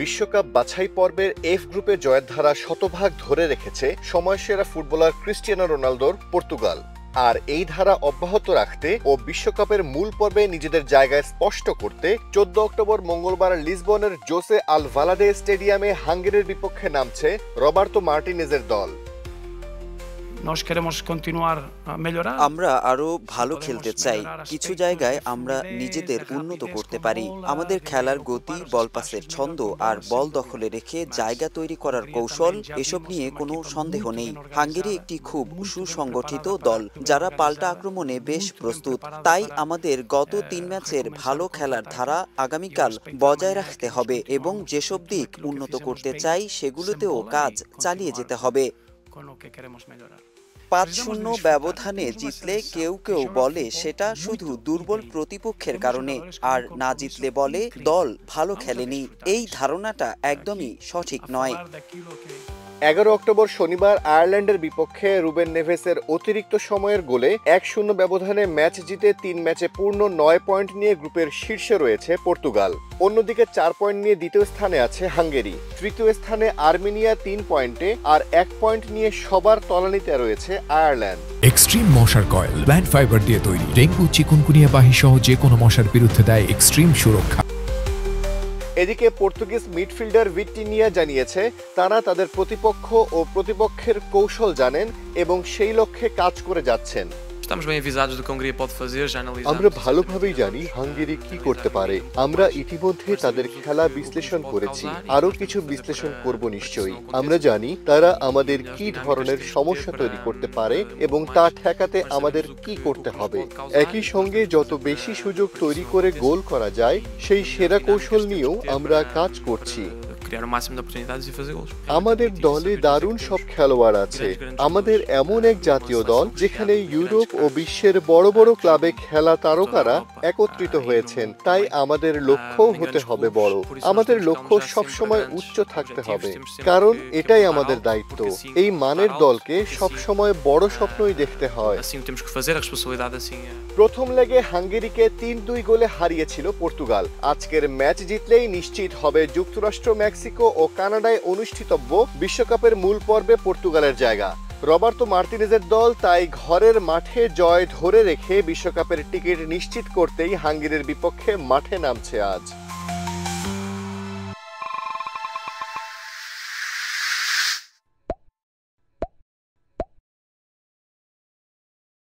বিশ্বকাপ বাছাই পর্বের এফ গ্রুপে জয়ের ধারা শতভাগ ধরে রেখেছে সময়সেরা ফুটবলার ক্রিস্টিয়ানো রোনালদোর পর্তুগাল। আর এই ধারা অব্যাহত রাখতে ও বিশ্বকাপের মূল পর্বে নিজেদের জায়গায় স্পষ্ট করতে 14 অক্টোবর মঙ্গলবার লিসবনের জোসে আলভালাদে স্টেডিয়ামে হাঙ্গেরির বিপক্ষে নামছে রবার্তো মার্টিনেজের দল। আমরা আরো ভালো খেলতে চাই, কিছু জায়গায় আমরা নিজেদের উন্নত করতে পারি। আমাদের খেলার গতি, বল পাসের ছন্দ আর বল দখলে রেখে জায়গা তৈরি করার কৌশল, এসব নিয়ে কোনো সন্দেহ নেই। হাঙ্গেরি একটি খুব সুসংগঠিত দল যারা পাল্টা আক্রমণে বেশ প্রস্তুত। তাই আমাদের গত 3 ম্যাচের ভালো খেলার ধারা আগামীকাল বজায় রাখতে হবে এবং যেসব দিক উন্নত করতে চাই সেগুলোতেও কাজ চালিয়ে যেতে হবে। 5-0 ব্যবধানে জিতলে কেউ কেউ বলে সেটা শুধু দুর্বল প্রতিপক্ষের কারণে, আর না জিতলে বলে দল ভালো খেলেনি। এই ধারণাটা একদমই সঠিক নয়। 11 অক্টোবর শনিবার আয়ারল্যান্ডের বিপক্ষে রুবেন নেভেসের অতিরিক্ত সময়ের গোলে 1-0 ব্যবধানে ম্যাচ জিতে 3 ম্যাচে পূর্ণ 9 পয়েন্ট নিয়ে গ্রুপের শীর্ষে রয়েছে পর্তুগাল। অন্যদিকে 4 পয়েন্ট নিয়ে দ্বিতীয় স্থানে আছে হাঙ্গেরি। তৃতীয় স্থানে আর্মেনিয়া 3 পয়েন্টে, আর 1 পয়েন্ট নিয়ে সবার তলানিতে রয়েছে আয়ারল্যান্ড। এক্সট্রিম মশার কয়েল প্ল্যান্ট ফাইবার দিয়ে তৈরি, ডেঙ্গু, চিকুনগুনিয়া বাহি সহ যে কোনো মশার বিরুদ্ধে দেয় এক্সট্রিম সুরক্ষা। এদিকে পর্তুগিজ মিডফিল্ডার ভিটিনিয়া জানিয়েছে তারা তাদের প্রতিপক্ষ ও প্রতিপক্ষের কৌশল জানেন এবং সেই লক্ষ্যে কাজ করে যাচ্ছেন। আমরা ভালোভাবেই জানি হাঙ্গেরি কি করতে পারে। আমরা ইতিমধ্যে তাদের খেলা বিশ্লেষণ করেছি, আরো কিছু বিশ্লেষণ করব নিশ্চয়ই। আমরা জানি তারা আমাদের কি ধরনের সমস্যা তৈরি করতে পারে এবং তা ঠেকাতে আমাদের কি করতে হবে। একই সঙ্গে যত বেশি সুযোগ তৈরি করে গোল করা যায় সেই সেরা কৌশল নিয়েও আমরা কাজ করছি। আমাদের দলে দারুণ সব খেলোয়াড় আছে। আমাদের এমন এক জাতীয় দল যেখানে ইউরোপ ও বিশ্বের বড় বড় ক্লাবে খেলা তারকারা একত্রিত হয়েছেন। তাই আমাদের লক্ষ্য হতে হবে বড়। আমাদের লক্ষ্য সবসময় উচ্চ থাকতে হবে, কারণ এটাই আমাদের দায়িত্ব। এই মানের দলকে সবসময় বড় স্বপ্নই দেখতে হয়। প্রথম লেগে হাঙ্গেরিকে 3-2 গোলে হারিয়েছিল পর্তুগাল। আজকের ম্যাচ জিতলেই নিশ্চিত হবে যুক্তরাষ্ট্র, মেক্সিকো ও কানাডায় অনুষ্ঠিতব্য বিশ্বকাপের মূল পর্বে পর্তুগালের জায়গা। রবার্তো মার্টিনেজের দল তাই ঘরের মাঠে জয় ধরে রেখে বিশ্বকাপের টিকিট নিশ্চিত করতেই হাঙ্গেরির বিপক্ষে মাঠে নামছে আজ।